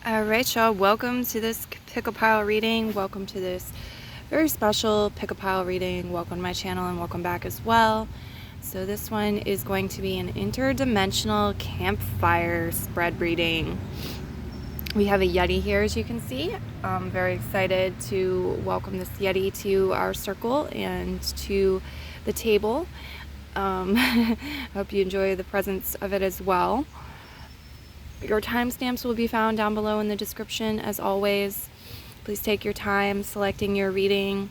Alright, y'all, welcome to this pickle pile reading. Welcome to this very special pickle pile reading. Welcome to my channel and welcome back as well. So this one is going to be an interdimensional campfire spread reading. We have a Yeti here, as you can see. I'm very excited to welcome this Yeti to our circle and to the table. I hope you enjoy the presence of it as well. Your timestamps will be found down below in the description, as always. Please take your time selecting your reading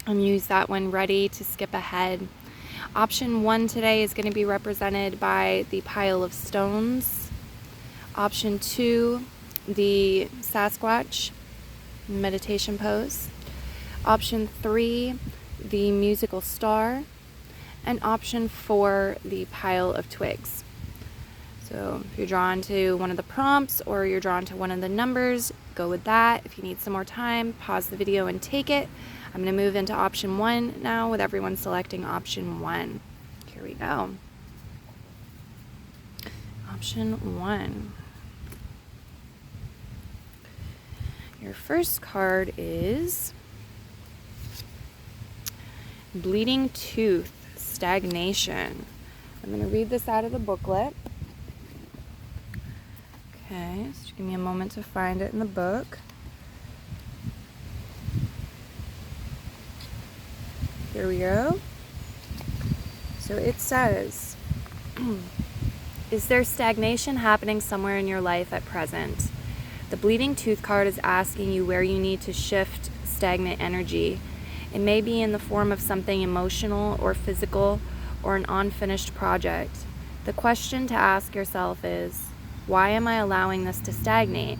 and use that when ready to skip ahead. Option 1 today is going to be represented by the pile of stones. Option 2, the Sasquatch meditation pose. Option 3, the musical star. And option 4, the pile of twigs. So if you're drawn to one of the prompts or you're drawn to one of the numbers, go with that. If you need some more time, pause the video and take it. I'm going to move into option 1 now with everyone selecting option 1. Here we go. Option 1. Your first card is Bleeding Tooth, Stagnation. I'm going to read this out of the booklet. Okay, so just give me a moment to find it in the book. Here we go. So it says, is there stagnation happening somewhere in your life at present? The Bleeding Tooth card is asking you where you need to shift stagnant energy. It may be in the form of something emotional or physical or an unfinished project. The question to ask yourself is, why am I allowing this to stagnate?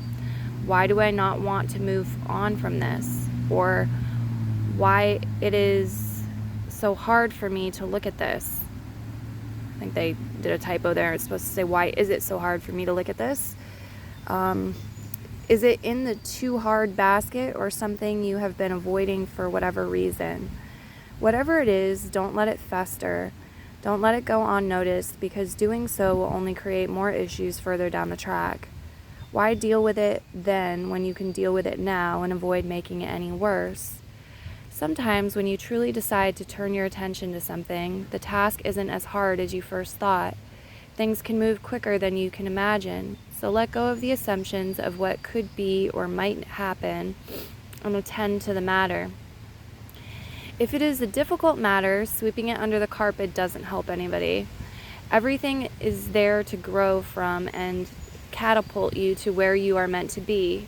Why do I not want to move on from this? Or why it is so hard for me to look at this? I think they did a typo there. It's supposed to say, why is it so hard for me to look at this? Is it in the too hard basket or something you have been avoiding for whatever reason? Whatever it is, don't let it fester. Don't let it go unnoticed, because doing so will only create more issues further down the track. Why deal with it then when you can deal with it now and avoid making it any worse? Sometimes when you truly decide to turn your attention to something, the task isn't as hard as you first thought. Things can move quicker than you can imagine, so let go of the assumptions of what could be or might happen and attend to the matter. If it is a difficult matter, sweeping it under the carpet doesn't help anybody. Everything is there to grow from and catapult you to where you are meant to be.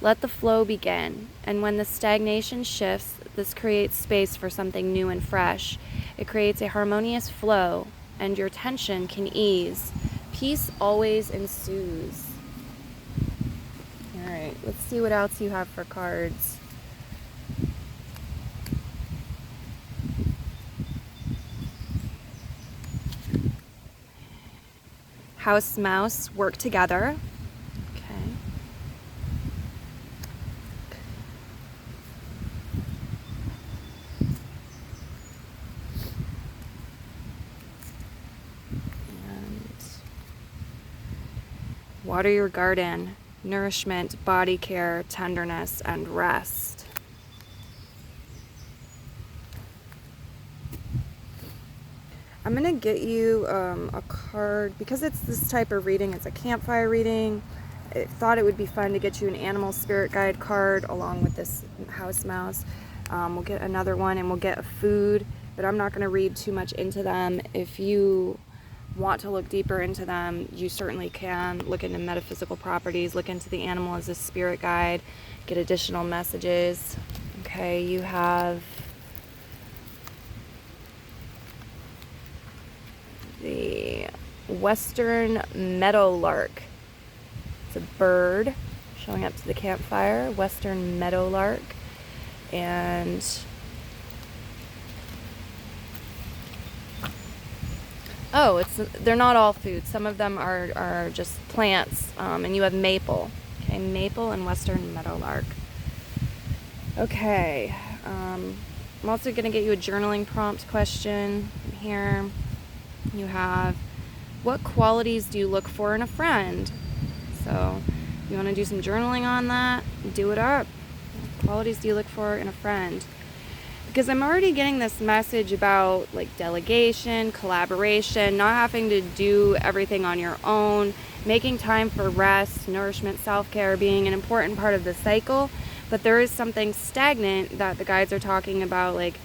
Let the flow begin, and when the stagnation shifts, this creates space for something new and fresh. It creates a harmonious flow, and your tension can ease. Peace always ensues. All right, let's see what else you have for cards. House, mouse, work together. Okay. And water your garden, nourishment, body care, tenderness, and rest. I'm going to get you a card, because it's this type of reading, it's a campfire reading. I thought it would be fun to get you an animal spirit guide card along with this house mouse. We'll get another one and we'll get a food, but I'm not going to read too much into them. If you want to look deeper into them, you certainly can. Look into metaphysical properties, look into the animal as a spirit guide, get additional messages. Okay, you have the western meadowlark. It's a bird showing up to the campfire, western meadowlark. And they're not all food. Some of them are just plants. And you have maple. Okay, maple and western meadowlark. Okay. I'm also going to get you a journaling prompt question here. You have, what qualities do you look for in a friend? So You want to do some journaling on that? Do it up. What qualities do you look for in a friend? Because I'm already getting this message about like delegation, collaboration, not having to do everything on your own, making time for rest, nourishment, self-care being an important part of the cycle. But there is something stagnant that the guides are talking about, like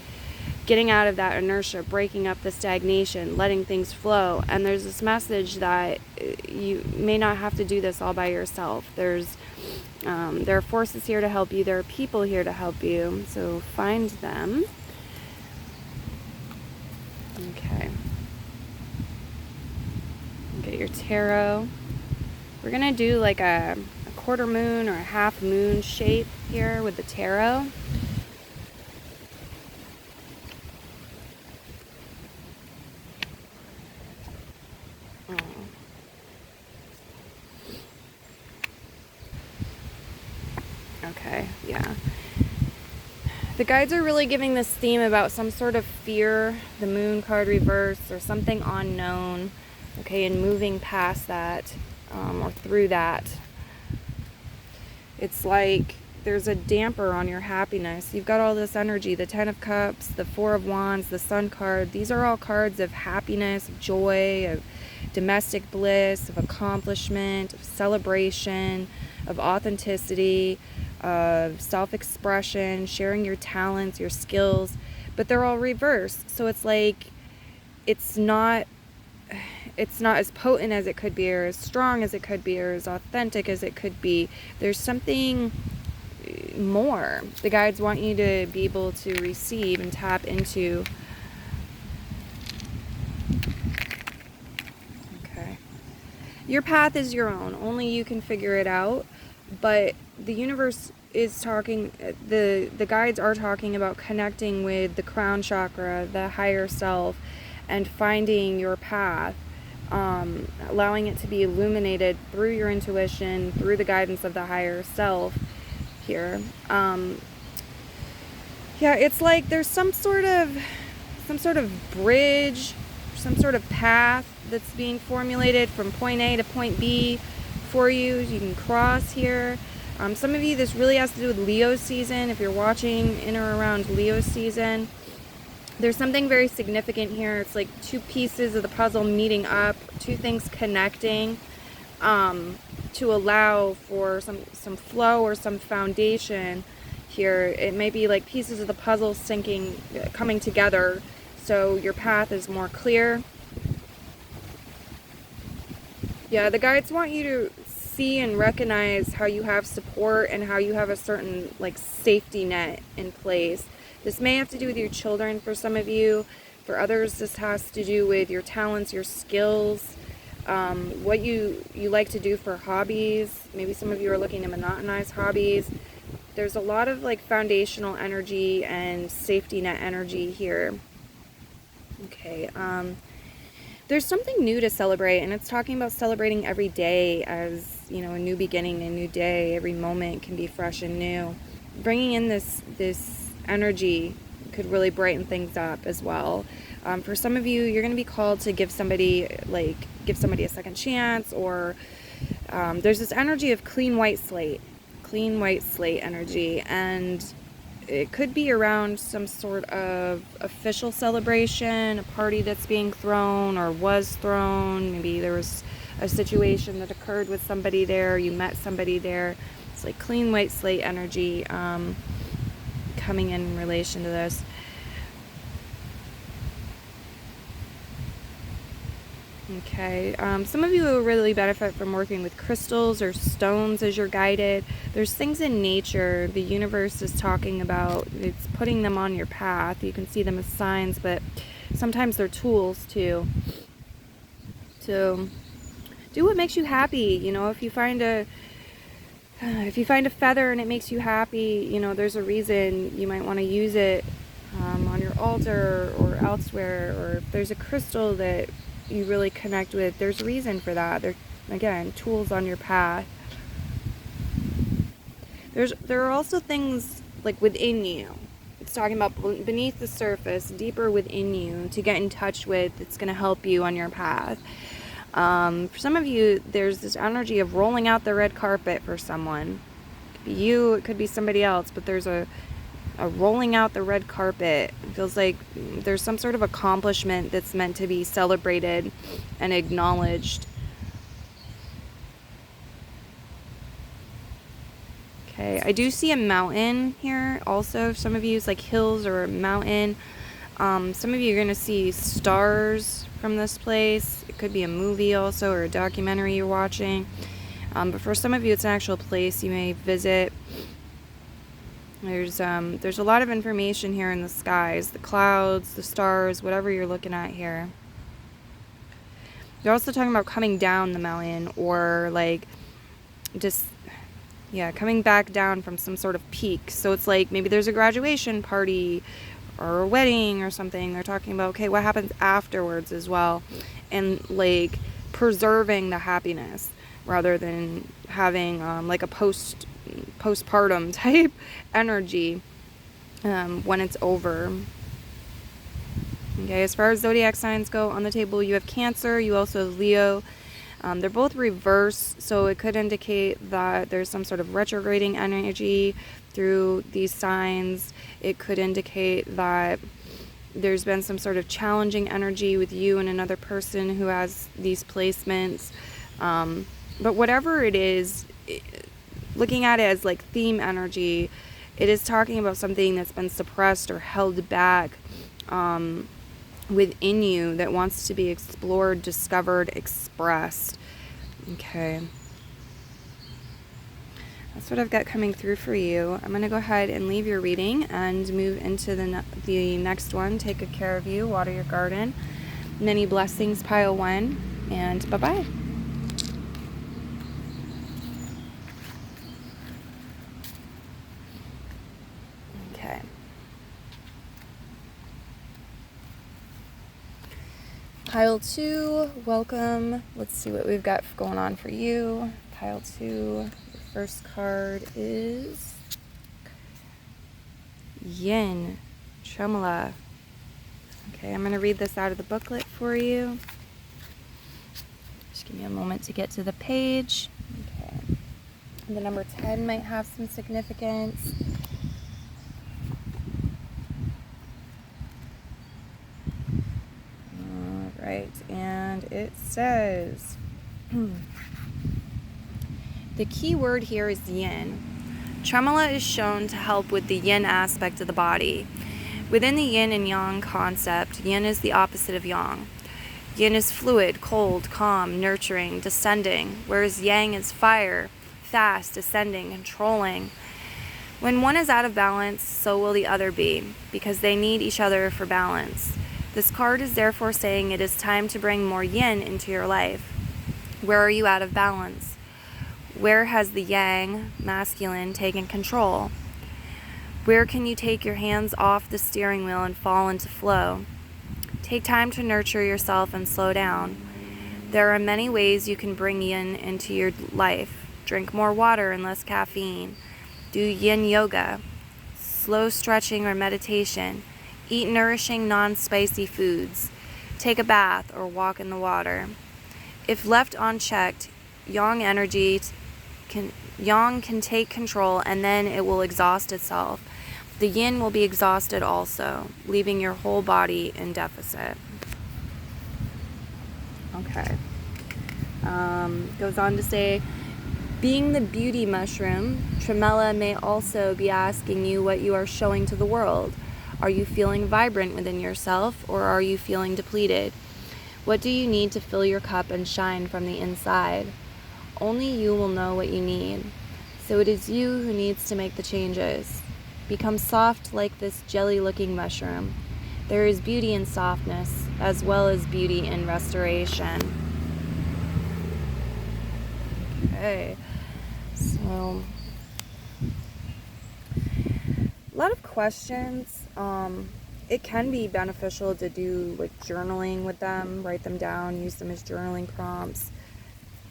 getting out of that inertia, breaking up the stagnation, letting things flow. And there's this message that you may not have to do this all by yourself. There are forces here to help you. There are people here to help you. So find them. Okay. Get your tarot. We're going to do like a quarter moon or a half moon shape here with the tarot. Okay, yeah. The guides are really giving this theme about some sort of fear, the moon card reverse, or something unknown, okay, and moving past that, or through that. It's like there's a damper on your happiness. You've got all this energy, the Ten of Cups, the Four of Wands, the Sun card. These are all cards of happiness, of joy, of domestic bliss, of accomplishment, of celebration, of authenticity, of self-expression, sharing your talents, your skills, but they're all reversed. So it's like it's not as potent as it could be, or as strong as it could be, or as authentic as it could be. There's something more. The guides want you to be able to receive and tap into. Okay. Your path is your own. Only you can figure it out. But the universe is talking, the guides are talking about connecting with the crown chakra, the higher self, and finding your path, allowing it to be illuminated through your intuition, through the guidance of the higher self here. Yeah, it's like there's some sort of bridge, some sort of path that's being formulated from point A to point B for you. You can cross here. Some of you, this really has to do with Leo season. If you're watching in or around Leo season, there's something very significant here. It's like two pieces of the puzzle meeting up, two things connecting, to allow for some flow or some foundation here. It may be like pieces of the puzzle coming together, so your path is more clear. Yeah, the guides want you to see and recognize how you have support and how you have a certain like safety net in place. This may have to do with your children for some of you. For others, this has to do with your talents, your skills, what you like to do for hobbies. Maybe some of you are looking to monotonize hobbies. There's a lot of like foundational energy and safety net energy here. Okay, there's something new to celebrate, and it's talking about celebrating every day as, you know, a new beginning, a new day. Every moment can be fresh and new. Bringing in this energy could really brighten things up as well. For some of you, you're going to be called to give somebody a second chance, or there's this energy of clean white slate energy, and it could be around some sort of official celebration, a party that's being thrown or was thrown. Maybe there was a situation that occurred with somebody there, you met somebody there. It's like clean white slate energy coming in relation to this. Okay, some of you will really benefit from working with crystals or stones as you're guided. There's things in nature the universe is talking about. It's putting them on your path. You can see them as signs, but sometimes they're tools too. So do what makes you happy. You know, if you find a feather and it makes you happy, you know, there's a reason you might want to use it on your altar or elsewhere. Or if there's a crystal that you really connect with, there's a reason for that. They're, again, tools on your path. There are also things like within you. It's talking about beneath the surface, deeper within you, to get in touch with. It's going to help you on your path. For some of you, there's this energy of rolling out the red carpet for someone. It could be you, it could be somebody else, but there's a rolling out the red carpet. It feels like there's some sort of accomplishment that's meant to be celebrated and acknowledged. Okay, I do see a mountain here also. Some of you, it's like hills or a mountain. Some of you are going to see stars from this place. It could be a movie also, or a documentary you're watching. But for some of you, it's an actual place you may visit. There's a lot of information here in the skies, the clouds, the stars, whatever you're looking at here. They're also talking about coming down the mountain, or like just, yeah, coming back down from some sort of peak. So it's like maybe there's a graduation party or a wedding or something. They're talking about, okay, what happens afterwards as well, and like preserving the happiness rather than having like a postpartum type energy when it's over. Okay, as far as zodiac signs go, on the table you have Cancer, you also have Leo. They're both reverse, so it could indicate that there's some sort of retrograding energy through these signs. It could indicate that there's been some sort of challenging energy with you and another person who has these placements. But whatever it is, looking at it as like theme energy, it is talking about something that's been suppressed or held back within you that wants to be explored, discovered, expressed. Okay. That's what I've got coming through for you. I'm going to go ahead and leave your reading and move into the next one. Take good care of you. Water your garden. Many blessings, pile 1. And bye-bye. Okay. Pile 2, welcome. Let's see what we've got going on for you. Pile 2, the first card is Yin, Tremula. Okay, I'm going to read this out of the booklet for you. Just give me a moment to get to the page. Okay. The number 10 might have some significance. Right, and it says, the key word here is yin. Tremula is shown to help with the yin aspect of the body. Within the yin and yang concept, yin is the opposite of yang. Yin is fluid, cold, calm, nurturing, descending, whereas yang is fire, fast, ascending, controlling. When one is out of balance, so will the other be, because they need each other for balance. This card is therefore saying it is time to bring more yin into your life. Where are you out of balance? Where has the yang, masculine, taken control? Where can you take your hands off the steering wheel and fall into flow? Take time to nurture yourself and slow down. There are many ways you can bring yin into your life. Drink more water and less caffeine. Do yin yoga, slow stretching or meditation. Eat nourishing, non-spicy foods. Take a bath or walk in the water. If left unchecked, yang can take control, and then it will exhaust itself. The yin will be exhausted also, leaving your whole body in deficit. Okay. Goes on to say, being the beauty mushroom, Tremella may also be asking you what you are showing to the world. Are you feeling vibrant within yourself, or are you feeling depleted? What do you need to fill your cup and shine from the inside? Only you will know what you need. So it is you who needs to make the changes. Become soft like this jelly-looking mushroom. There is beauty in softness, as well as beauty in restoration. Okay, so a lot of questions. It can be beneficial to do like journaling with them, write them down, use them as journaling prompts.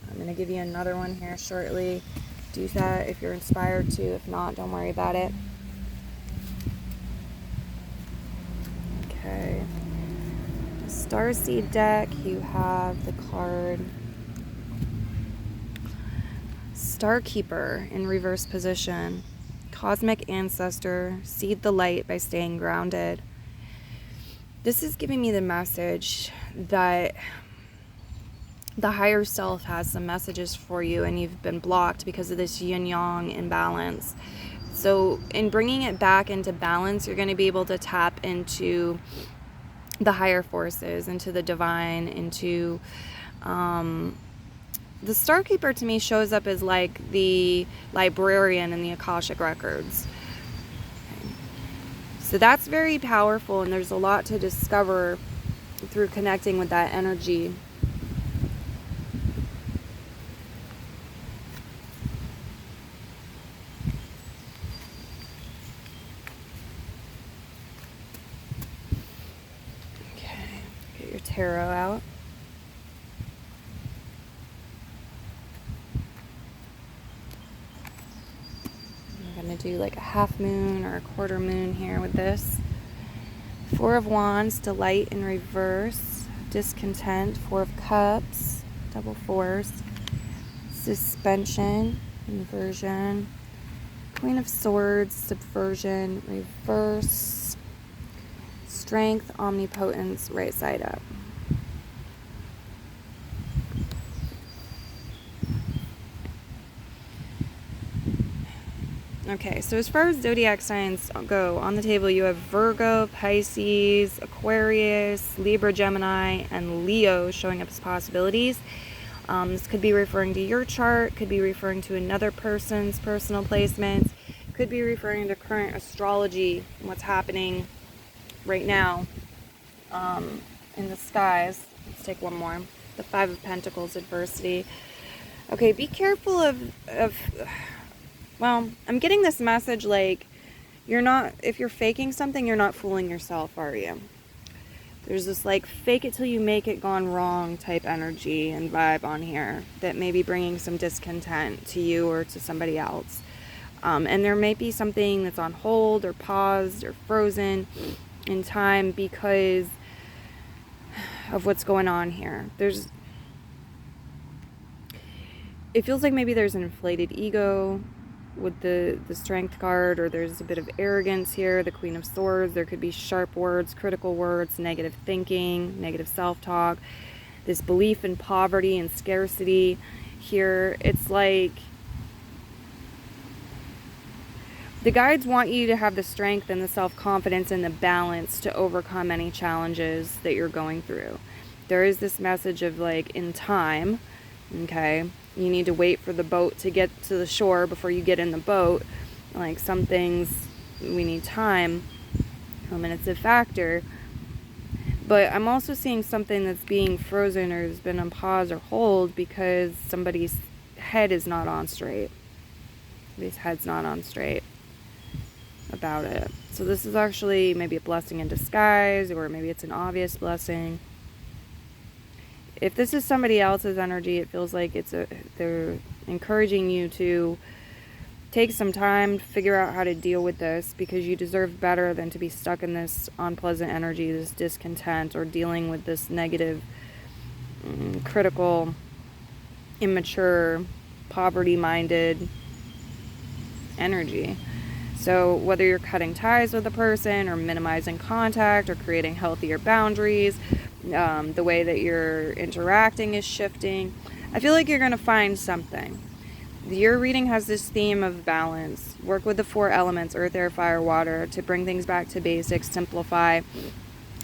I'm going to give you another one here shortly. Do that if you're inspired to. If not, don't worry about it. Okay. Let's Starseed deck, you have the card Starkeeper in reverse position. Cosmic Ancestor, seed the light by staying grounded. This is giving me the message that the higher self has some messages for you, and you've been blocked because of this yin-yang imbalance. So in bringing it back into balance, you're going to be able to tap into the higher forces, into the divine, into the Starkeeper to me shows up as like the librarian in the Akashic Records. Okay. So that's very powerful, and there's a lot to discover through connecting with that energy. Okay, get your tarot out. I'm going to do like a half moon or a quarter moon here with this. Four of Wands, delight in reverse, discontent, Four of Cups, double fours, suspension, inversion, Queen of Swords, subversion, reverse, strength, omnipotence, right side up. Okay, so as far as zodiac signs go, on the table you have Virgo, Pisces, Aquarius, Libra, Gemini, and Leo showing up as possibilities. This could be referring to your chart, could be referring to another person's personal placements, could be referring to current astrology and what's happening right now in the skies. Let's take one more. The Five of Pentacles, adversity. Okay, be careful of well, I'm getting this message like if you're faking something, you're not fooling yourself, are you? There's this like fake it till you make it gone wrong type energy and vibe on here that may be bringing some discontent to you or to somebody else. And there may be something that's on hold or paused or frozen in time because of what's going on here. It feels like maybe there's an inflated ego with the strength card, or there's a bit of arrogance here, the Queen of Swords. There could be sharp words, critical words, negative thinking, negative self-talk, this belief in poverty and scarcity here. It's like the guides want you to have the strength and the self-confidence and the balance to overcome any challenges that you're going through. There is this message of like in time, okay, you need to wait for the boat to get to the shore before you get in the boat. Like some things, we need time, and it's a factor. But I'm also seeing something that's being frozen or has been on pause or hold because somebody's head is not on straight. Somebody's head's not on straight about it. So this is actually maybe a blessing in disguise, or maybe it's an obvious blessing. If this is somebody else's energy, it feels like they're encouraging you to take some time to figure out how to deal with this, because you deserve better than to be stuck in this unpleasant energy, this discontent, or dealing with this negative, critical, immature, poverty-minded energy. So whether you're cutting ties with a person or minimizing contact or creating healthier boundaries, the way that you're interacting is shifting. I feel like you're going to find something. Your reading has this theme of balance. Work with the four elements, earth, air, fire, water, to bring things back to basics, simplify,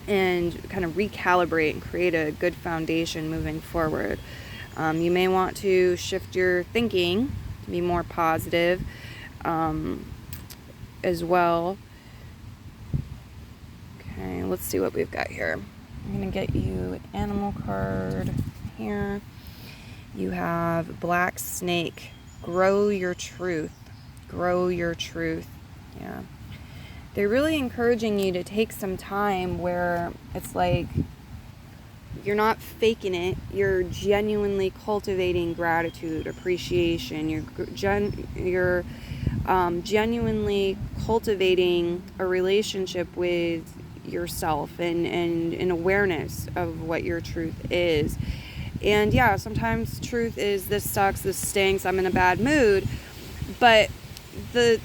and kind of recalibrate and create a good foundation moving forward. You may want to shift your thinking to be more positive as well. Okay, let's see what we've got here. I'm going to get you an animal card here. You have Black Snake. Grow your truth. Grow your truth. Yeah. They're really encouraging you to take some time where it's like you're not faking it. You're genuinely cultivating gratitude, appreciation. You're genuinely cultivating a relationship with yourself and an awareness of what your truth is. And yeah, sometimes truth is this sucks, this stinks, I'm in a bad mood. But the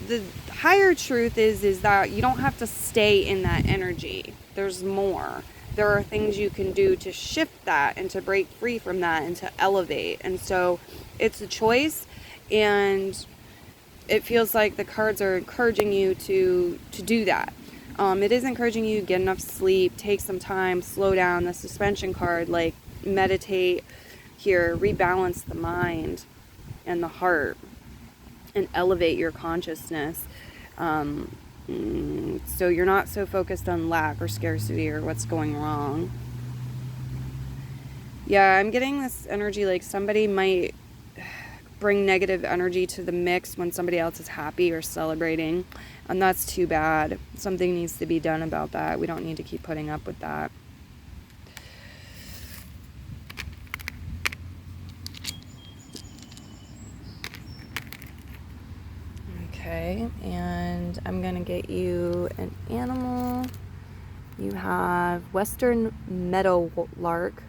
higher truth is that you don't have to stay in that energy. There's more. There are things you can do to shift that and to break free from that and to elevate. And so it's a choice, and it feels like the cards are encouraging you to do that. It is encouraging you to get enough sleep, take some time, slow down. The suspension card, like meditate here, rebalance the mind and the heart, and elevate your consciousness. So you're not so focused on lack or scarcity or what's going wrong. Yeah, I'm getting this energy like somebody might bring negative energy to the mix when somebody else is happy or celebrating, and that's too bad. Something needs to be done about that. We don't need to keep putting up with that. Okay, and I'm gonna get you an animal. You have western meadowlark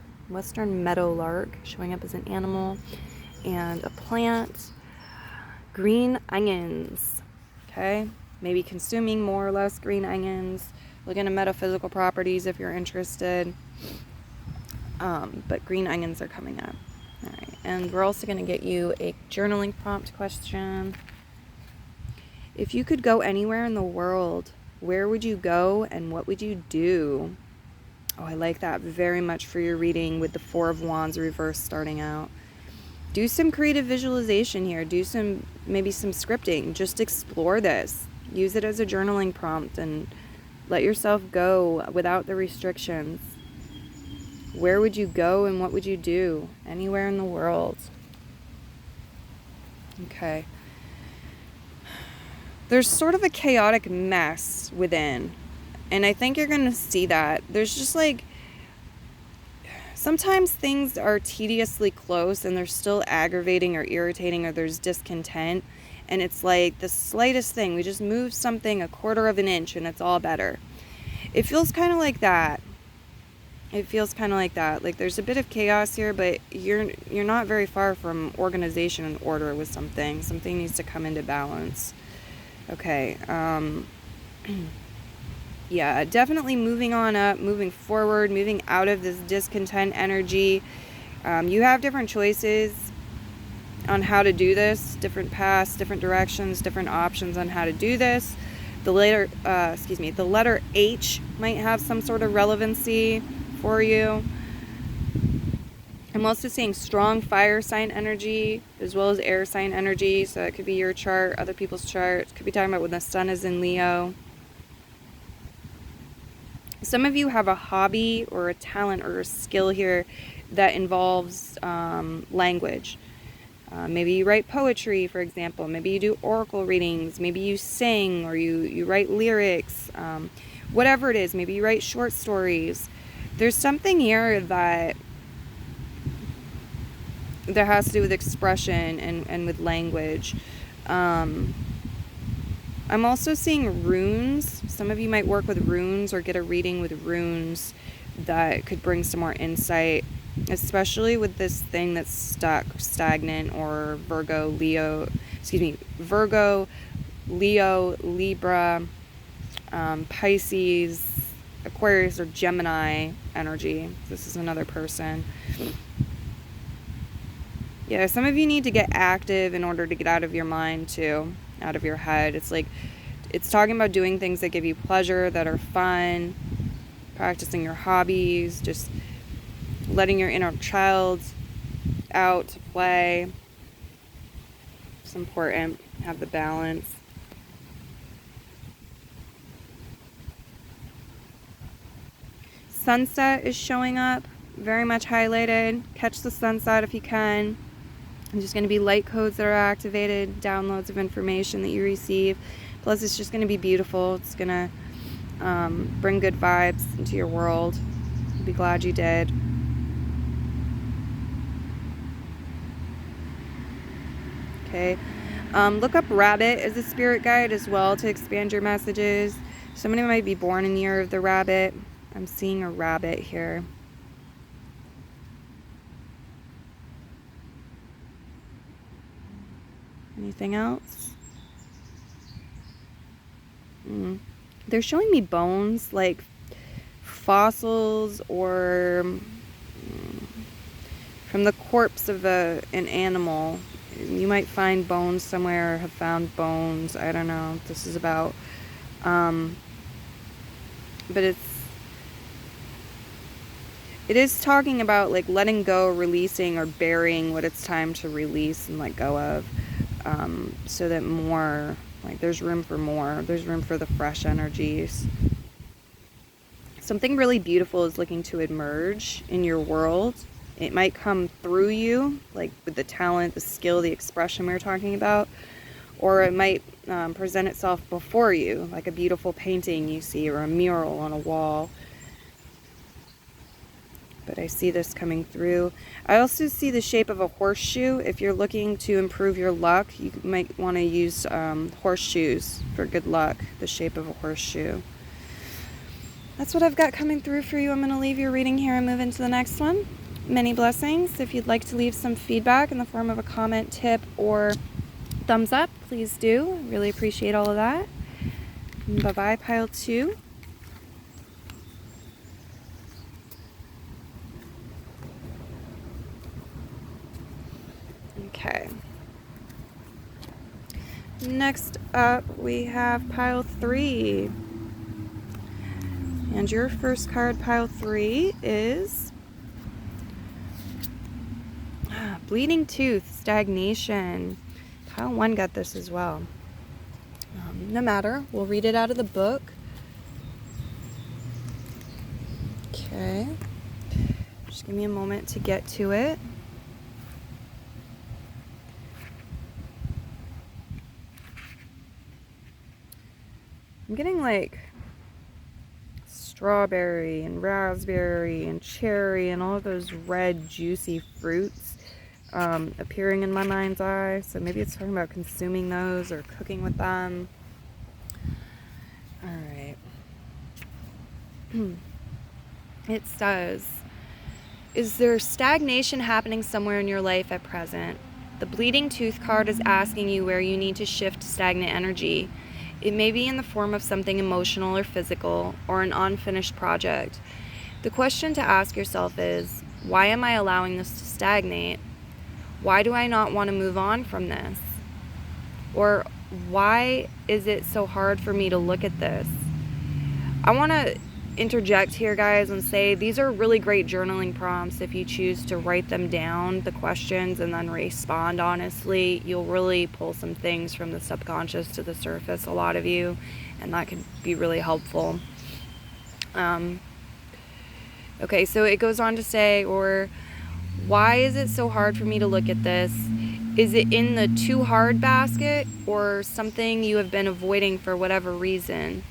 showing up as an animal, and a plant, green onions. Okay, maybe consuming more or less green onions. Look into metaphysical properties if you're interested. But green onions are coming up. All right, and we're also going to get you a journaling prompt question. If you could go anywhere in the world, where would you go and what would you do? Oh, I like that very much for your reading with the Four of Wands reverse starting out. Do some creative visualization here. Do maybe some scripting. Just explore this. Use it as a journaling prompt and let yourself go without the restrictions. Where would you go and what would you do? Anywhere in the world. Okay. There's sort of a chaotic mess within. And I think you're going to see that. There's just like, sometimes things are tediously close and they're still aggravating or irritating, or there's discontent. And it's like the slightest thing. We just move something a quarter of an inch and it's all better. It feels kind of like that. Like there's a bit of chaos here, but you're not very far from organization and order with something. Something needs to come into balance. Okay. Yeah, definitely moving on up, moving forward, moving out of this discontent energy. You have different choices on how to do this, different paths, different directions, different options on how to do this. The letter H might have some sort of relevancy for you. I'm also seeing strong fire sign energy as well as air sign energy. So it could be your chart, other people's charts. Could be talking about when the sun is in Leo. Some of you have a hobby or a talent or a skill here that involves language. Maybe you write poetry, for example. Maybe you do oracle readings. Maybe you sing or you write lyrics. Whatever it is. Maybe you write short stories. There's something here that has to do with expression and with language. I'm also seeing runes. Some of you might work with runes or get a reading with runes that could bring some more insight, especially with this thing that's stuck, stagnant, or Virgo, Leo, Libra, Pisces, Aquarius, or Gemini energy. This is another person. Yeah, some of you need to get active in order to get out of your mind too, out of your head. It's like, it's talking about doing things that give you pleasure, that are fun, practicing your hobbies, just letting your inner child out to play. It's important, have the balance. Sunset is showing up, very much highlighted. Catch the sunset if you can. There's just going to be light codes that are activated, downloads of information that you receive. Plus, it's just going to be beautiful. It's going to bring good vibes into your world. You'll be glad you did. Okay. Look up Rabbit as a spirit guide as well to expand your messages. Somebody might be born in the year of the rabbit. I'm seeing a rabbit here. Anything else? They're showing me bones, like fossils or from the corpse of an animal. You might find bones somewhere, or have found bones. I don't know what this is about. But it is talking about like letting go, releasing, or burying what it's time to release and let go of, so that more, like there's room for more. There's room for the fresh energies. Something really beautiful is looking to emerge in your world. It might come through you, like with the talent, the skill, the expression we were talking about, or it might present itself before you, like a beautiful painting you see, or a mural on a wall. But I see this coming through. I also see the shape of a horseshoe. If you're looking to improve your luck, you might want to use horseshoes for good luck, the shape of a horseshoe. That's what I've got coming through for you. I'm going to leave your reading here and move into the next one. Many blessings. If you'd like to leave some feedback in the form of a comment, tip, or thumbs up, please do. Really appreciate all of that. Bye-bye, pile 2. Okay. Next up, we have pile 3. And your first card, pile 3, is bleeding tooth, stagnation. Pile 1 got this as well. No matter, we'll read it out of the book. Okay. Just give me a moment to get to it. I'm getting like strawberry and raspberry and cherry and all of those red juicy fruits appearing in my mind's eye. So maybe it's talking about consuming those or cooking with them. All right. It says, is there stagnation happening somewhere in your life at present? The bleeding tooth card is asking you where you need to shift stagnant energy. It may be in the form of something emotional or physical, or an unfinished project. The question to ask yourself is, why am I allowing this to stagnate? Why do I not want to move on from this? Or why is it so hard for me to look at this? I want to interject here, guys, and say these are really great journaling prompts. If you choose to write them down, the questions, and then respond honestly, you'll really pull some things from the subconscious to the surface, a lot of you, and that could be really helpful. Okay, so it goes on to say, or why is it so hard for me to look at this? Is it in the too hard basket, or something you have been avoiding for whatever reason?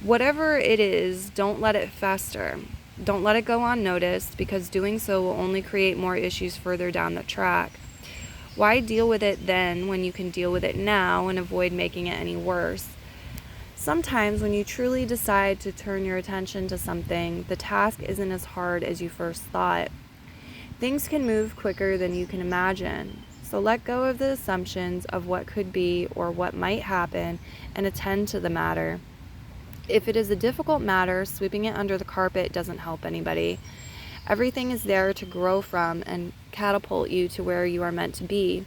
Whatever it is, don't let it fester. Don't let it go unnoticed, because doing so will only create more issues further down the track. Why deal with it then when you can deal with it now and avoid making it any worse? Sometimes when you truly decide to turn your attention to something, the task isn't as hard as you first thought. Things can move quicker than you can imagine. So let go of the assumptions of what could be or what might happen and attend to the matter. If it is a difficult matter, sweeping it under the carpet doesn't help anybody. Everything is there to grow from and catapult you to where you are meant to be.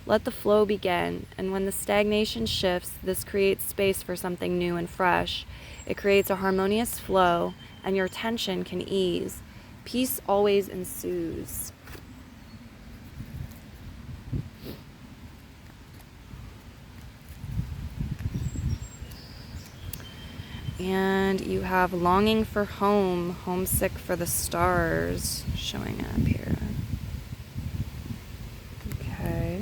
Let the flow begin, and when the stagnation shifts, this creates space for something new and fresh. It creates a harmonious flow, and your tension can ease. Peace always ensues. And you have longing for home, homesick for the stars showing up here. Okay.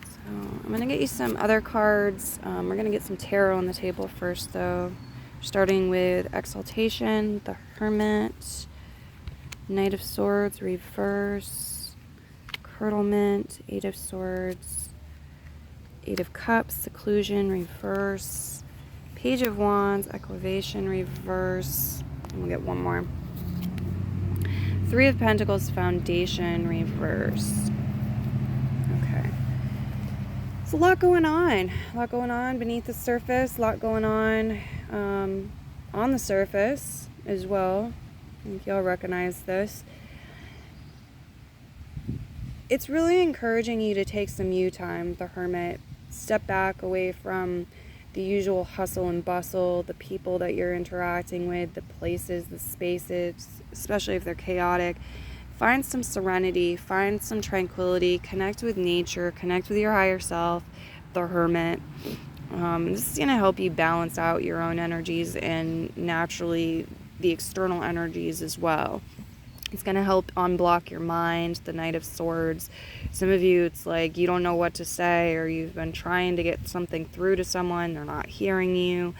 So I'm going to get you some other cards. We're going to get some tarot on the table first, though. Starting with exaltation, the Hermit, Knight of Swords, reverse, Curdlement, Eight of Swords, Eight of Cups, seclusion, reverse, Page of Wands, equivation, reverse, and we'll get one more. Three of Pentacles, foundation, reverse. Okay. There's a lot going on. A lot going on beneath the surface. A lot going on the surface as well. I think y'all recognize this. It's really encouraging you to take some you time, the Hermit. Step back away from the usual hustle and bustle, the people that you're interacting with, the places, the spaces, especially if they're chaotic. Find some serenity, find some tranquility, connect with nature, connect with your higher self, the Hermit. This is going to help you balance out your own energies and naturally the external energies as well. It's going to help unblock your mind, the Knight of Swords. Some of you, it's like you don't know what to say, or you've been trying to get something through to someone, they're not hearing you.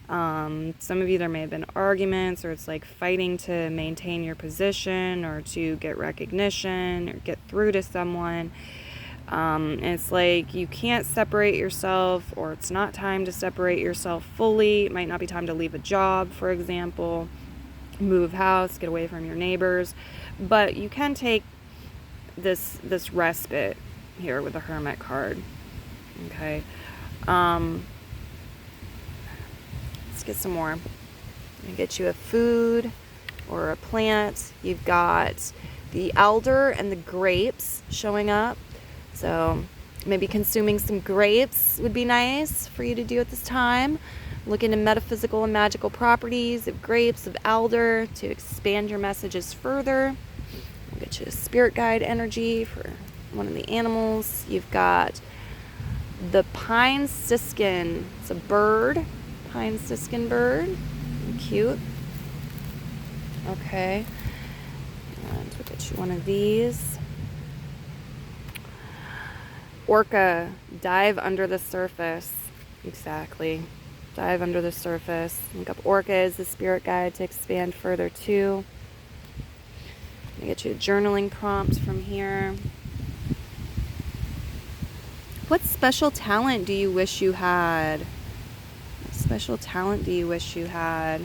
Some of you, there may have been arguments, or it's like fighting to maintain your position or to get recognition or get through to someone. And it's like you can't separate yourself, or it's not time to separate yourself fully. It might not be time to leave a job, for example, move house, get away from your neighbors, but you can take this respite here with the Hermit card. Okay. Let's get some more. I'm gonna get you a food or a plant. You've got the elder and the grapes showing up. So maybe consuming some grapes would be nice for you to do at this time. Look into metaphysical and magical properties of grapes, of elder, to expand your messages further. We'll get you a spirit guide energy for one of the animals. You've got the pine siskin. It's a bird. Pine siskin bird. Cute. Okay. And we'll get you one of these. Orca. Dive under the surface. Exactly. Dive under the surface. Look up Orca as the spirit guide to expand further too. I'm gonna get you a journaling prompt from here. What special talent do you wish you had? What special talent do you wish you had?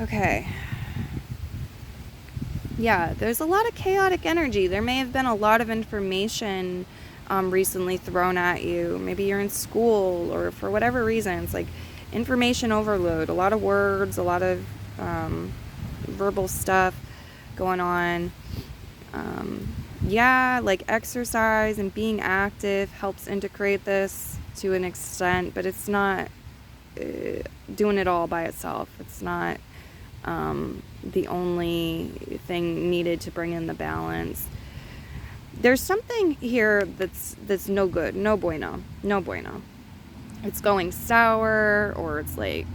Okay. Yeah, there's a lot of chaotic energy. There may have been a lot of information recently thrown at you. Maybe you're in school, or for whatever reason, it's like information overload. A lot of words, a lot of verbal stuff going on. Yeah, like exercise and being active helps integrate this to an extent, but it's not doing it all by itself. It's not the only thing needed to bring in the balance. There's something here that's no good, no bueno. It's going sour, or it's like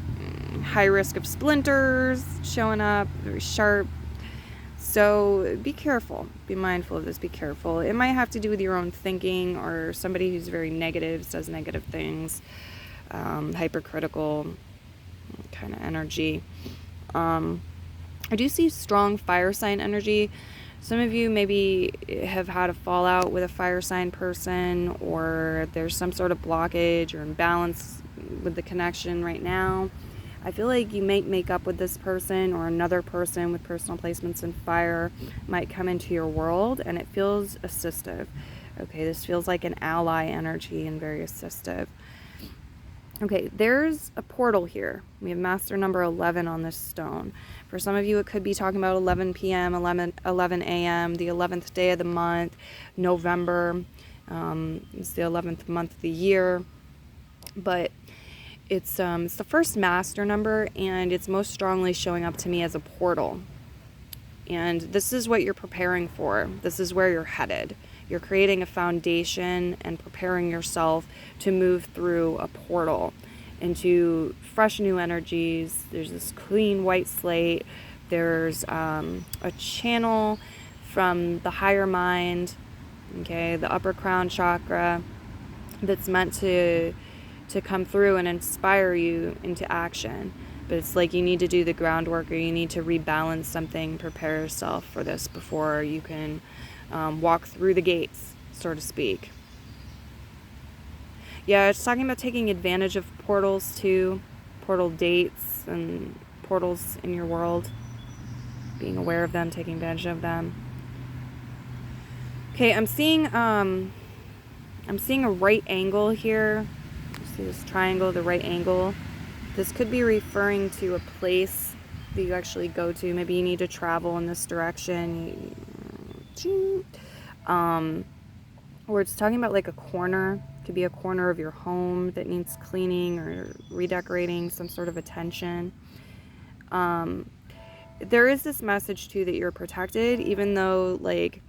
high risk of splinters showing up, very sharp. So be careful, be mindful of this, be careful. It might have to do with your own thinking, or somebody who's very negative, says negative things, hypercritical kind of energy. I do see strong fire sign energy. Some of you maybe have had a fallout with a fire sign person, or there's some sort of blockage or imbalance with the connection right now. I feel like you might make up with this person, or another person with personal placements in fire might come into your world, and it feels assistive. Okay, this feels like an ally energy and very assistive. Okay, there's a portal here. We have master number 11 on this stone. For some of you, it could be talking about 11 p.m., 11 a.m., the 11th day of the month, November. It's the 11th month of the year. But it's the first master number, and it's most strongly showing up to me as a portal. And this is what you're preparing for. This is where you're headed. You're creating a foundation and preparing yourself to move through a portal into fresh new energies. There's this clean white slate. There's a channel from the higher mind Okay, the upper crown chakra that's meant to come through and inspire you into action. But it's like you need to do the groundwork, or you need to rebalance something, prepare yourself for this before you can walk through the gates, so to speak. Yeah, it's talking about taking advantage of portals too, portal dates and portals in your world, being aware of them, taking advantage of them. Okay, I'm seeing a right angle here. You see this triangle, the right angle. This could be referring to a place that you actually go to. Maybe you need to travel in this direction. Or it's talking about like a corner. It could be a corner of your home that needs cleaning or redecorating, some sort of attention. There is this message too that you're protected, even though like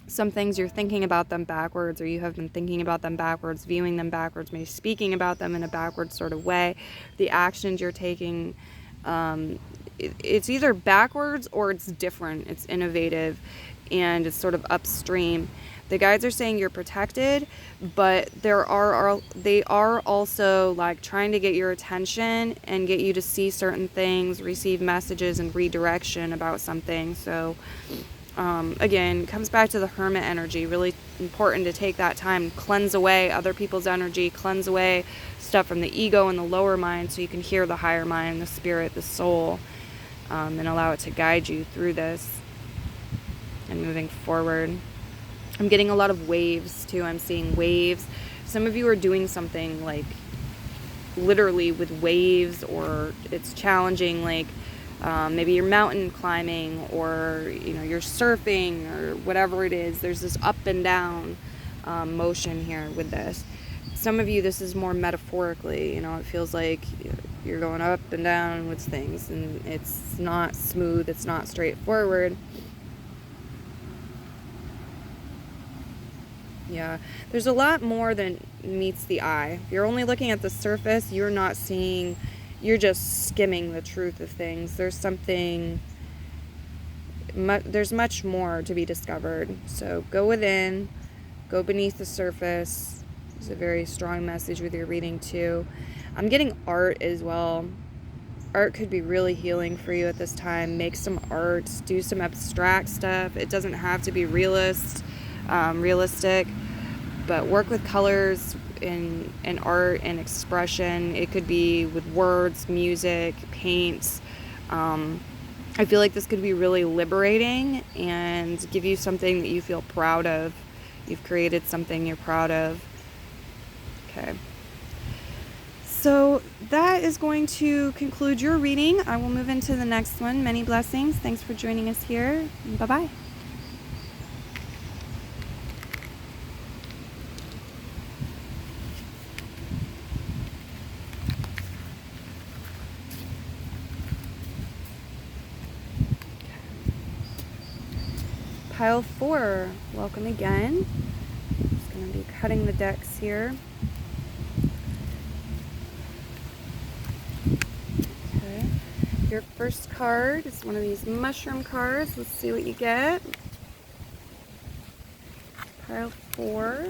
some things you're thinking about them backwards, or you have been thinking about them backwards, viewing them backwards, maybe speaking about them in a backwards sort of way. The actions you're taking, it's either backwards or it's different. It's innovative and it's sort of upstream. The guides are saying you're protected, but they are also like trying to get your attention and get you to see certain things, receive messages and redirection about something. So again, it comes back to the hermit energy. Really important to take that time, cleanse away other people's energy, cleanse away stuff from the ego and the lower mind, so you can hear the higher mind, the spirit, the soul, and allow it to guide you through this and moving forward. I'm getting a lot of waves too. I'm seeing waves. Some of you are doing something like literally with waves, or it's challenging, like maybe you're mountain climbing, or you're surfing, or whatever it is. There's this up and down motion here with this. Some of you, this is more metaphorically. It feels like you're going up and down with things, and it's not smooth, it's not straightforward. Yeah, there's a lot more than meets the eye. If you're only looking at the surface, you're not seeing, you're just skimming the truth of things. There's much more to be discovered. So go within, go beneath the surface. It's a very strong message with your reading too. I'm getting art as well. Art could be really healing for you at this time. Make some art, do some abstract stuff. It doesn't have to be realistic, but work with colors in art and expression. It could be with words, music, paints. I feel like this could be really liberating and give you something that you feel proud of. You've created something you're proud of. Okay. So that is going to conclude your reading. I will move into the next one. Many blessings. Thanks for joining us here. Bye-bye. Pile 4, welcome again. Just going to be cutting the decks here. Okay, your first card is one of these mushroom cards. Let's see what you get. Pile 4.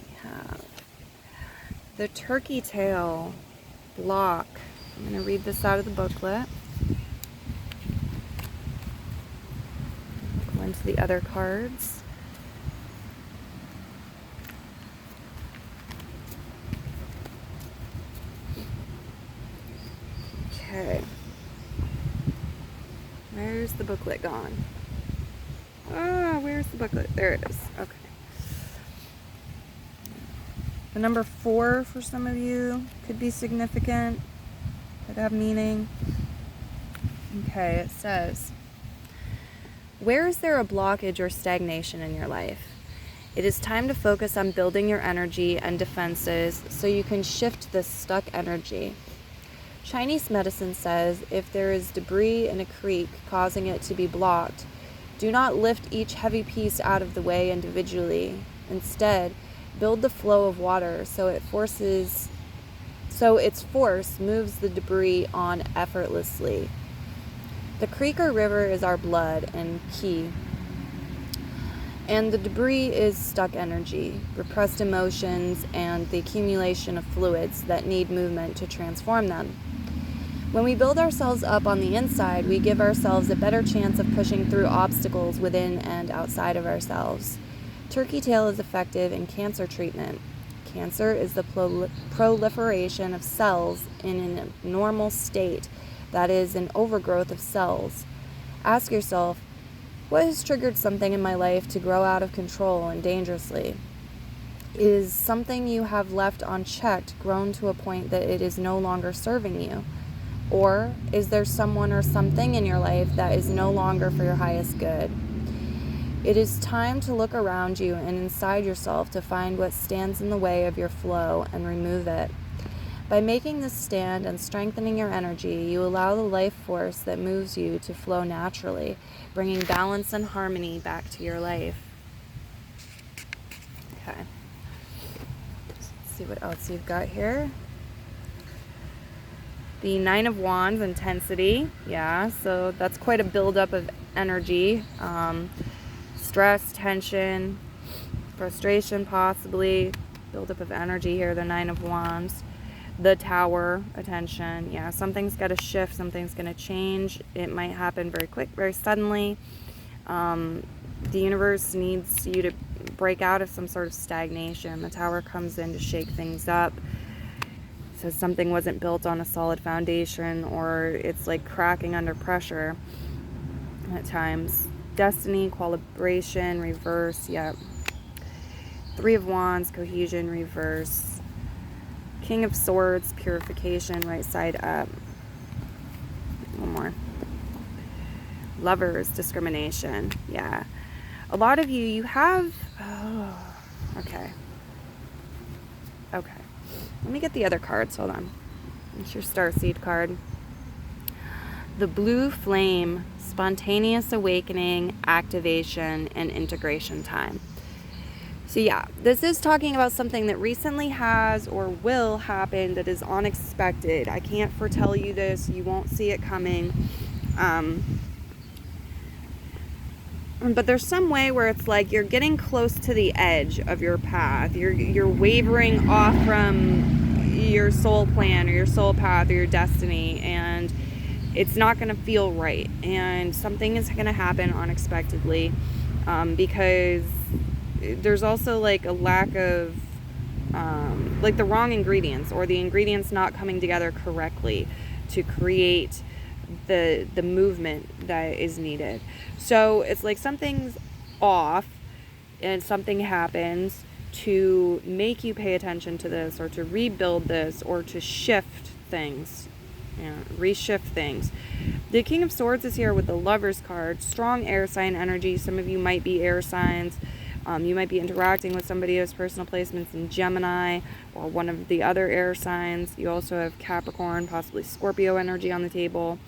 We have the turkey tail block. I'm going to read this out of the booklet. Into the other cards. Okay. Where's the booklet gone? Ah, where's the booklet? There it is. Okay. The number 4 for some of you could be significant, could have meaning. Okay, it says, where is there a blockage or stagnation in your life? It is time to focus on building your energy and defenses so you can shift this stuck energy. Chinese medicine says if there is debris in a creek causing it to be blocked, do not lift each heavy piece out of the way individually. Instead, build the flow of water so its force moves the debris on effortlessly. The creek or river is our blood and ki. And the debris is stuck energy, repressed emotions, and the accumulation of fluids that need movement to transform them. When we build ourselves up on the inside, we give ourselves a better chance of pushing through obstacles within and outside of ourselves. Turkey tail is effective in cancer treatment. Cancer is the proliferation of cells in a normal state, that is, an overgrowth of cells. Ask yourself, what has triggered something in my life to grow out of control and dangerously? Is something you have left unchecked grown to a point that it is no longer serving you? Or is there someone or something in your life that is no longer for your highest good? It is time to look around you and inside yourself to find what stands in the way of your flow and remove it. By making this stand and strengthening your energy, you allow the life force that moves you to flow naturally, bringing balance and harmony back to your life. Okay. Let's see what else you've got here. The Nine of Wands, intensity. Yeah, so that's quite a buildup of energy. Stress, tension, frustration possibly. Buildup of energy here, the Nine of Wands. The Tower, attention. Yeah, something's got to shift, something's going to change. It might happen very quick, very suddenly. The universe needs you to break out of some sort of stagnation. The Tower comes in to shake things up. So something wasn't built on a solid foundation, or it's like cracking under pressure at times. Destiny, equilibration, reverse. Yep. Three of Wands, cohesion, reverse. King of Swords, purification, right side up. One more. Lovers, discrimination. Yeah. A lot of you have... Oh, okay. Okay. Let me get the other cards. Hold on. It's your Starseed card. The Blue Flame, spontaneous awakening, activation, and integration time. So yeah, this is talking about something that recently has or will happen that is unexpected. I can't foretell you this. You won't see it coming. But there's some way where it's like you're getting close to the edge of your path. You're wavering off from your soul plan or your soul path or your destiny, and it's not going to feel right. And something is going to happen unexpectedly, because there's also like a lack of like the wrong ingredients, or the ingredients not coming together correctly to create the movement that is needed. So it's like something's off and something happens to make you pay attention to this, or to rebuild this, or to shift things, reshift things. The King of Swords is here with the Lovers card. Strong air sign energy. Some of you might be air signs. You might be interacting with somebody who has personal placements in Gemini or one of the other air signs. You also have Capricorn, possibly Scorpio energy on the table.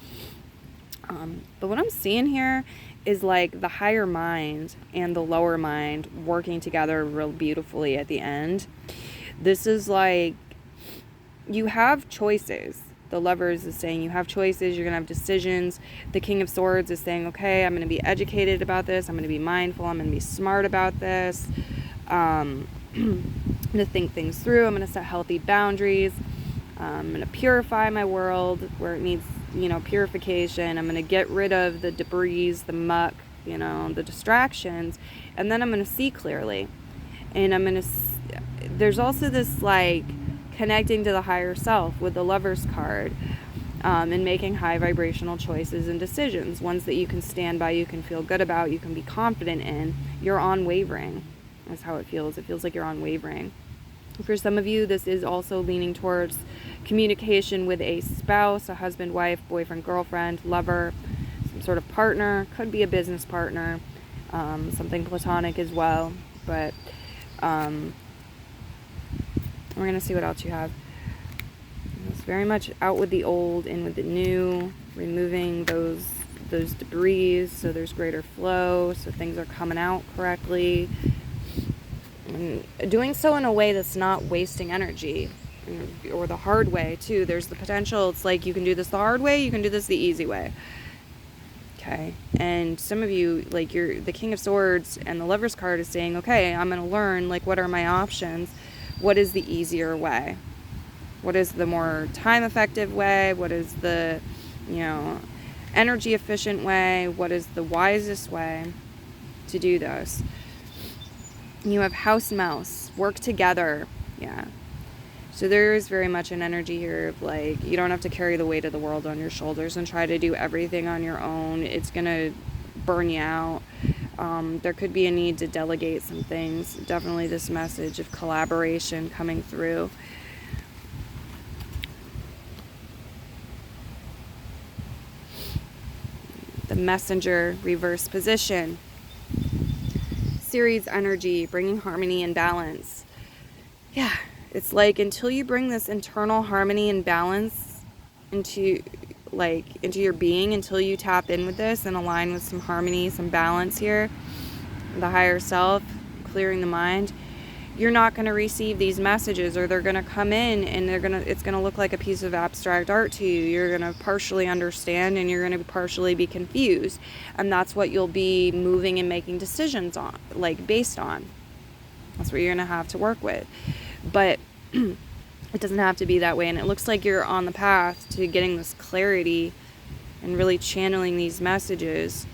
But what I'm seeing here is like the higher mind and the lower mind working together real beautifully at the end. This is like you have choices. The Lovers is saying you have choices, you're going to have decisions. The King of Swords is saying, okay, I'm going to be educated about this. I'm going to be mindful. I'm going to be smart about this. I'm going to think things through. I'm going to set healthy boundaries. I'm going to purify my world where it needs, purification. I'm going to get rid of the debris, the muck, the distractions. And then I'm going to see clearly. And there's also this like connecting to the higher self with the Lovers card, and making high vibrational choices and decisions, ones that you can stand by, you can feel good about, you can be confident in. You're unwavering. That's how it feels. It feels like you're unwavering. For some of you, this is also leaning towards communication with a spouse, a husband, wife, boyfriend, girlfriend, lover, some sort of partner. Could be a business partner, something platonic as well. But we're going to see what else you have. It's very much out with the old, in with the new, removing those debris so there's greater flow, so things are coming out correctly. And doing so in a way that's not wasting energy, or the hard way too. There's the potential, it's like you can do this the hard way, you can do this the easy way. Okay. And some of you, like the King of Swords and the Lover's card is saying, okay, I'm going to learn, like, what are my options? What is the easier way? What is the more time effective way? What is the, energy efficient way? What is the wisest way to do this? You have House Mouse, work together. Yeah. So there is very much an energy here of, like, you don't have to carry the weight of the world on your shoulders and try to do everything on your own. It's going to burn you out. There could be a need to delegate some things. Definitely this message of collaboration coming through. The Messenger, reverse position. Series energy, bringing harmony and balance. Yeah. It's like, until you bring this internal harmony and balance into your being, until you tap in with this and align with some harmony, some balance here, the higher self, clearing the mind, you're not going to receive these messages, or they're going to come in and it's going to look like a piece of abstract art to you. You're going to partially understand and you're going to partially be confused. And that's what you'll be moving and making decisions on, like, based on. That's what you're going to have to work with. But it doesn't have to be that way. And it looks like you're on the path to getting this clarity and really channeling these messages.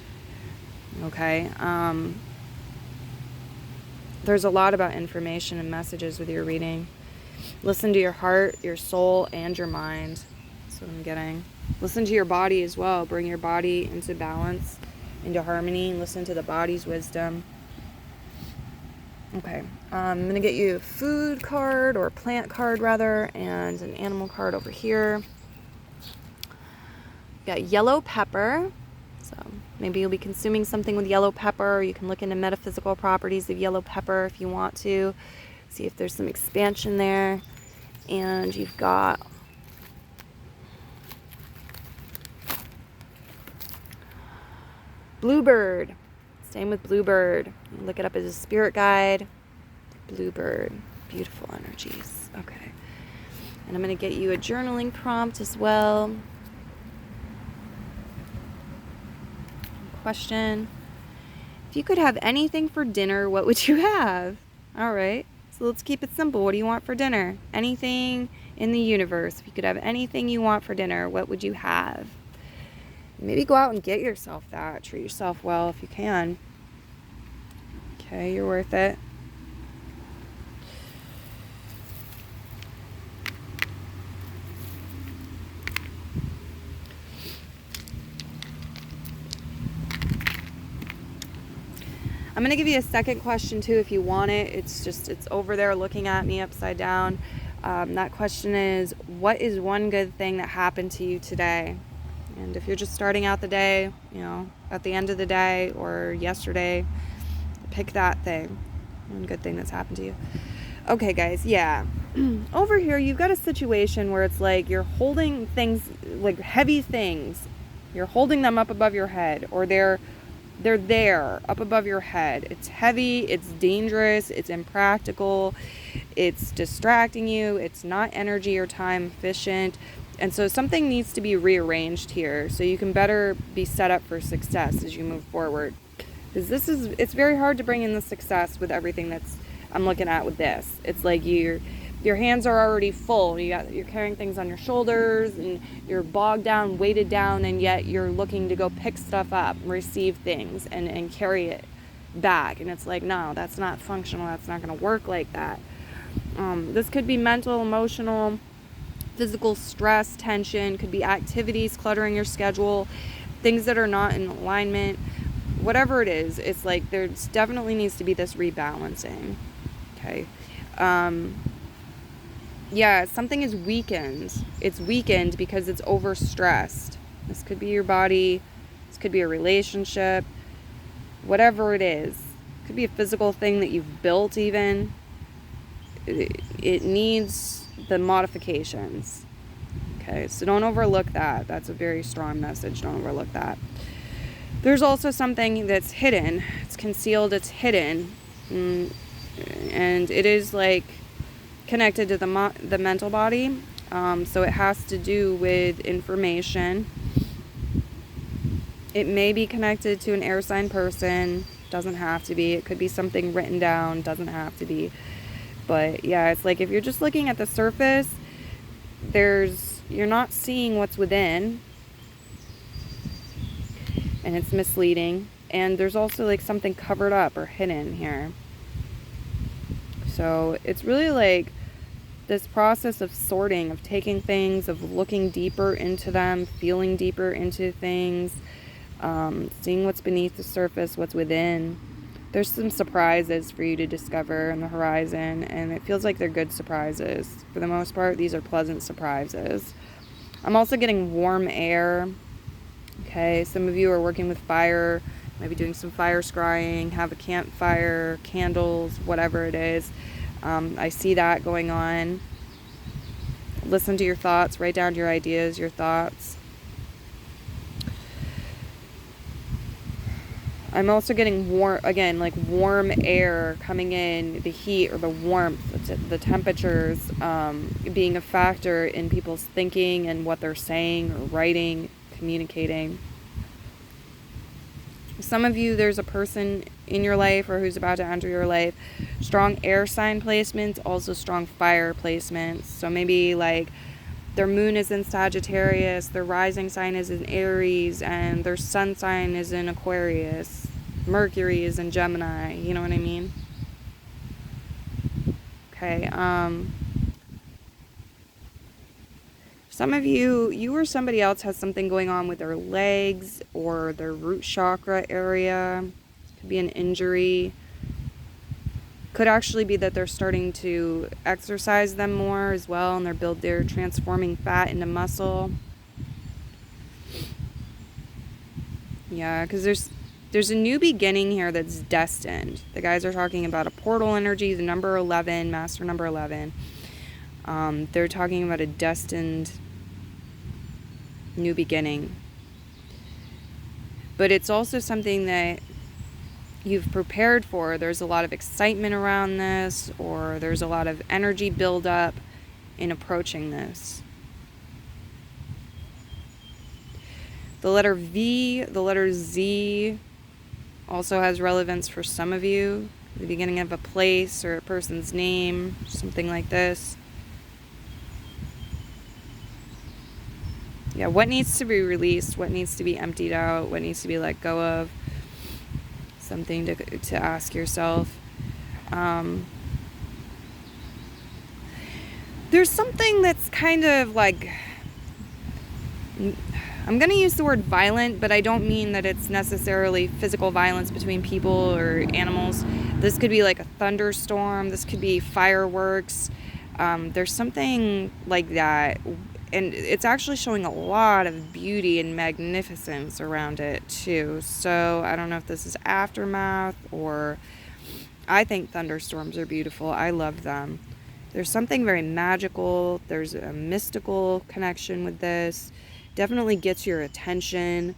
Okay. There's a lot about information and messages with your reading. Listen to your heart, your soul, and your mind. That's what I'm getting. Listen to your body as well. Bring your body into balance, into harmony. Listen to the body's wisdom. Okay, I'm going to get you a food card, or a plant card rather, and an animal card over here. You got yellow pepper. So maybe you'll be consuming something with yellow pepper. You can look into metaphysical properties of yellow pepper if you want to. See if there's some expansion there. And you've got bluebird. Same with bluebird. You look it up as a spirit guide. Bluebird. Beautiful energies. Okay. And I'm going to get you a journaling prompt as well. Question. If you could have anything for dinner, what would you have? All right. So let's keep it simple. What do you want for dinner? Anything in the universe. If you could have anything you want for dinner, what would you have? Maybe go out and get yourself that. Treat yourself well if you can. Okay, you're worth it. I'm going to give you a second question too if you want it. It's over there looking at me upside down. That question is, what is one good thing that happened to you today? And if you're just starting out the day, at the end of the day or yesterday, pick that thing. One good thing that's happened to you. Okay, guys, yeah. Over here, you've got a situation where it's like you're holding things, like heavy things. You're holding them up above your head, or they're there up above your head. It's heavy, it's dangerous, it's impractical, it's distracting you, it's not energy or time efficient. And so something needs to be rearranged here so you can better be set up for success as you move forward. Because it's very hard to bring in the success with everything I'm looking at with this. It's like your hands are already full. You're carrying things on your shoulders and you're bogged down, weighted down, and yet you're looking to go pick stuff up, receive things, and carry it back. And it's like, no, that's not functional. That's not going to work like that. This could be mental, emotional, physical stress, tension. Could be activities cluttering your schedule, things that are not in alignment. Whatever it is, it's like there's definitely needs to be this rebalancing. Okay. Yeah, something is weakened. It's weakened because it's overstressed. This could be your body. This could be a relationship. Whatever it is. It could be a physical thing that you've built even. It needs the modifications. Okay, so don't overlook that. That's a very strong message. Don't overlook that. There's also something that's hidden. It's concealed. It's hidden. And it is like connected to the mental body. So it has to do with information. It may be connected to an air sign person. Doesn't have to be. It could be something written down. Doesn't have to be. But yeah, it's like if you're just looking at the surface, you're not seeing what's within, and it's misleading. And there's also like something covered up or hidden here. So it's really like this process of sorting, of taking things, of looking deeper into them, feeling deeper into things, seeing what's beneath the surface, what's within. There's some surprises for you to discover on the horizon, and it feels like they're good surprises. For the most part, these are pleasant surprises. I'm also getting warm air. Okay, some of you are working with fire, maybe doing some fire scrying, have a campfire, candles, whatever it is. I see that going on. Listen to your thoughts, write down your ideas, your thoughts. I'm also getting warm air coming in, the heat or the warmth, the temperatures being a factor in people's thinking and what they're saying or writing, communicating. Some of you, there's a person in your life or who's about to enter your life. Strong air sign placements, also strong fire placements. So maybe like their moon is in Sagittarius, their rising sign is in Aries, and their sun sign is in Aquarius. Mercury is in Gemini, you know what I mean? Okay, some of you or somebody else has something going on with their legs or their root chakra area. Could be an injury. Could actually be that they're starting to exercise them more as well, and they're transforming fat into muscle. Yeah, because there's a new beginning here that's destined. The guys are talking about a portal energy, the number 11, master number 11. They're talking about a destined new beginning. But it's also something that you've prepared for. There's a lot of excitement around this, or there's a lot of energy buildup in approaching this. The letter V, the letter Z also has relevance for some of you. The beginning of a place or a person's name, something like this. Yeah, what needs to be released, what needs to be emptied out, what needs to be let go of. Something to ask yourself. There's something that's kind of like, I'm going to use the word violent, but I don't mean that it's necessarily physical violence between people or animals. This could be like a thunderstorm. This could be fireworks. There's something like that. And it's actually showing a lot of beauty and magnificence around it too. So I don't know if this is aftermath, or I think thunderstorms are beautiful. I love them. There's something very magical. There's a mystical connection with this. Definitely gets your attention.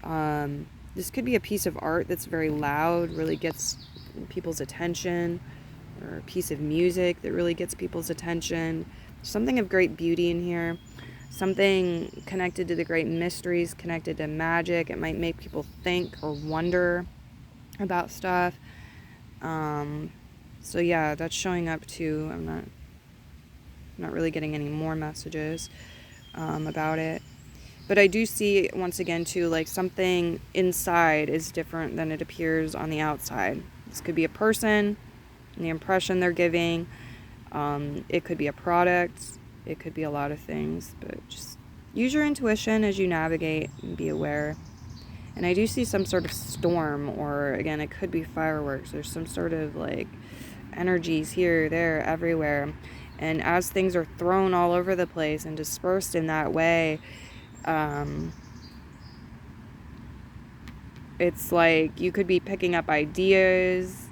This could be a piece of art that's very loud, really gets people's attention, or a piece of music that really gets people's attention. Something of great beauty in here. Something connected to the great mysteries, connected to magic. It might make people think or wonder about stuff. So yeah, that's showing up too. I'm not really getting any more messages about it. But I do see, once again, too, like something inside is different than it appears on the outside. This could be a person, and the impression they're giving. It could be a product. It could be a lot of things. But just use your intuition as you navigate and be aware. And I do see some sort of storm, or, again, it could be fireworks. There's some sort of, like, energies here, there, everywhere. And as things are thrown all over the place and dispersed in that way, it's like you could be picking up ideas,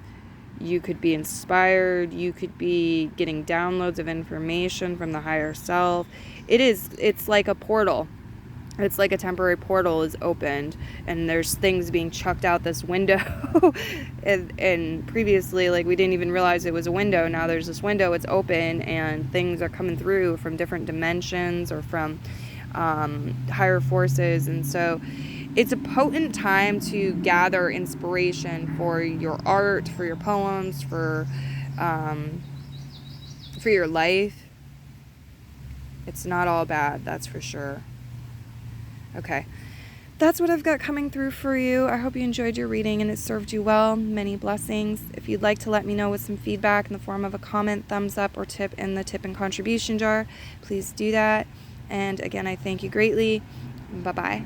you could be inspired, you could be getting downloads of information from the higher self. It's like a portal. It's like a temporary portal is opened, and there's things being chucked out this window. and previously, like, we didn't even realize it was a window. Now there's this window, it's open, and things are coming through from different dimensions or from higher forces. And so it's a potent time to gather inspiration for your art, for your poems, for your life. It's not all bad, that's for sure. Okay. That's what I've got coming through for you. I hope you enjoyed your reading and it served you well. Many blessings. If you'd like to let me know with some feedback in the form of a comment, thumbs up, or tip in the tip and contribution jar, please do that. And again, I thank you greatly. Bye-bye.